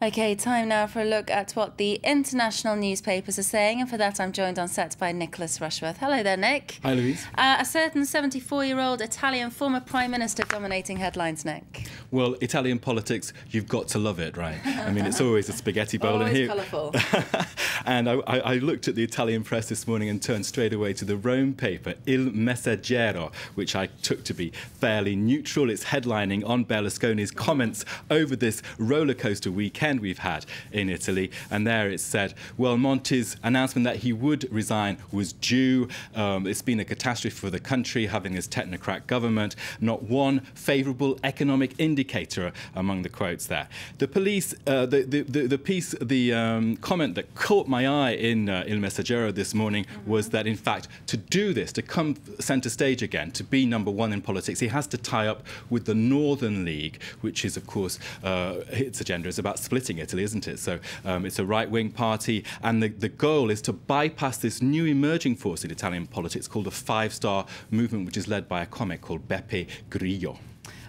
Okay, time now for a look at what the international newspapers are saying, and for that I'm joined on set by Nicholas Rushworth. Hello there, Nick. Hi, Louise. A certain 74-year-old Italian former Prime Minister dominating headlines, Nick. Well, Italian politics, you've got to love it, right? I mean, it's always a spaghetti bowl. Always and here, colourful. And I looked at the Italian press this morning and turned straight away to the Rome paper, Il Messaggero, which I took to be fairly neutral. It's headlining on Berlusconi's comments over this rollercoaster weekend we've had in Italy. And there it said, well, Monti's announcement that he would resign was due. It's been a catastrophe for the country, having this technocrat government. Not one favourable economic indicator among the quotes there. The police, the comment that caught my eye in Il Messaggero this morning was that, in fact, to do this, to come centre stage again, to be #1 in politics, he has to tie up with the Northern League, which is, of course, its agenda is about splitting Italy, isn't it? So it's a right-wing party, and the goal is to bypass this new emerging force in Italian politics called the Five-Star Movement, which is led by a comic called Beppe Grillo.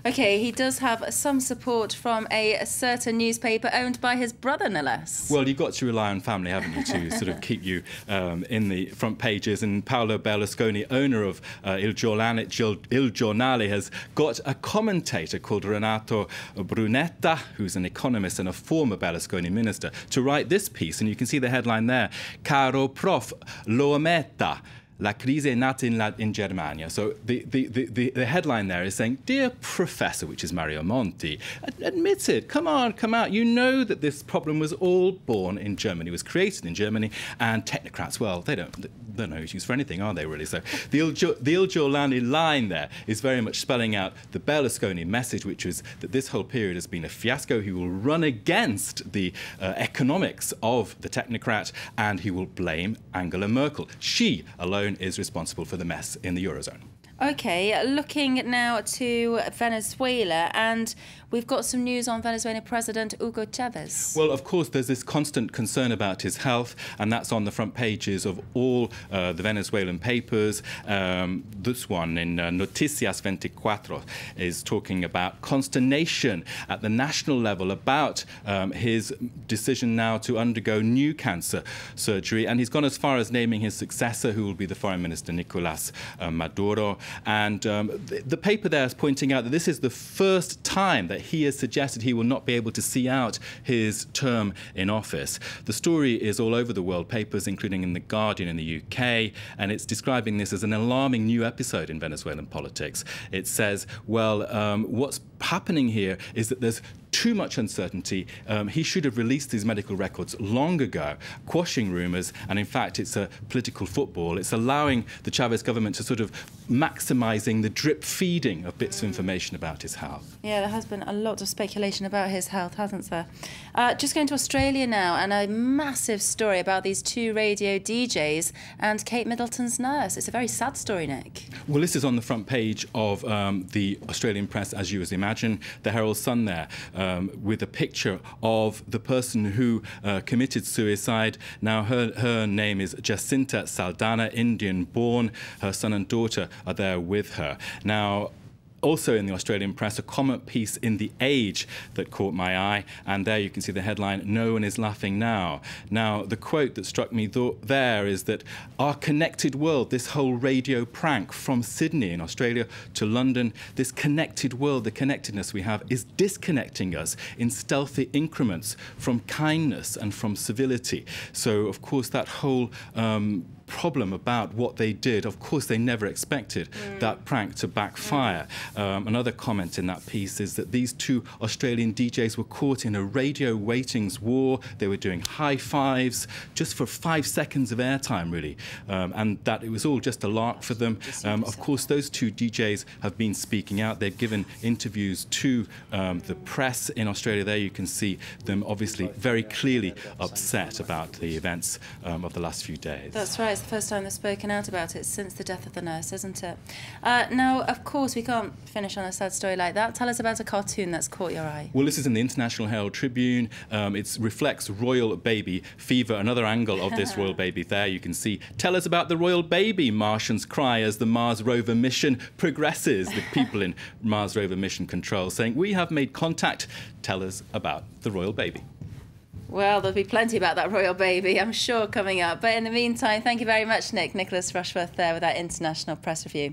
OK, he does have some support from a certain newspaper owned by his brother, no less. Well, you've got to rely on family, haven't you, to sort of keep you in the front pages. And Paolo Berlusconi, owner of Il Giornale, has got a commentator called Renato Brunetta, who's an economist and a former Berlusconi minister, to write this piece. And you can see the headline there, Caro Prof, lo ammetta. La crisi è nata in Germania. So the headline there is saying, dear Professor, which is Mario Monti, admit it, come on, come out. You know that this problem was all born in Germany, was created in Germany, and technocrats, well, they're no issues for anything, are they, really? So the Il Giornale line there is very much spelling out the Berlusconi message, which is that this whole period has been a fiasco. He will run against the economics of the technocrat, and he will blame Angela Merkel. She alone is responsible for the mess in the Eurozone. OK, looking now to Venezuela, and we've got some news on Venezuelan President Hugo Chavez. Well, of course, there's this constant concern about his health, and that's on the front pages of all the Venezuelan papers. This one in Noticias 24 is talking about consternation at the national level about his decision now to undergo new cancer surgery, and he's gone as far as naming his successor, who will be the Foreign Minister Nicolas Maduro. And the paper there is pointing out that this is the first time that he has suggested he will not be able to see out his term in office. The story is all over the world papers, including in The Guardian in the UK, and it's describing this as an alarming new episode in Venezuelan politics. It says, well, what's happening here is that there's too much uncertainty. He should have released these medical records long ago, quashing rumours, and in fact it's a political football. It's allowing the Chavez government to sort of maximising the drip feeding of bits of information about his health. Yeah, there has been a lot of speculation about his health, hasn't there? Just going to Australia now, and a massive story about these two radio DJs and Kate Middleton's nurse. It's a very sad story, Nick. Well, this is on the front page of the Australian press, as you imagine, the Herald Sun there, with a picture of the person who committed suicide. Now, her name is Jacinta Saldana, Indian-born. Her son and daughter are there with her. Now, also in the Australian press, a comment piece in The Age that caught my eye, and there you can see the headline, "No one is laughing now." Now, the quote that struck me there is that our connected world, this whole radio prank from Sydney in Australia to London, this connected world, the connectedness we have, is disconnecting us in stealthy increments from kindness and from civility. So, of course, that whole problem about what they did, of course they never expected that prank to backfire. Another comment in that piece is that these two Australian DJs were caught in a radio ratings war. They were doing high fives just for 5 seconds of airtime, really, and that it was all just a lark for them. Of course, those two DJs have been speaking out. They've given interviews to the press in Australia. There you can see them obviously very clearly upset about the events of the last few days. That's right. It's the first time they've spoken out about it since the death of the nurse, isn't it? Now, of course, we can't finish on a sad story like that. Tell us about a cartoon that's caught your eye. Well, this is in the International Herald Tribune. It reflects royal baby fever. Another angle of this royal baby there you can see. Tell us about the royal baby, Martians cry as the Mars rover mission progresses. The people in Mars rover mission control saying, we have made contact. Tell us about the royal baby. Well, there'll be plenty about that royal baby, I'm sure, coming up. But in the meantime, thank you very much, Nick. Nicholas Rushworth there with our International Press Review.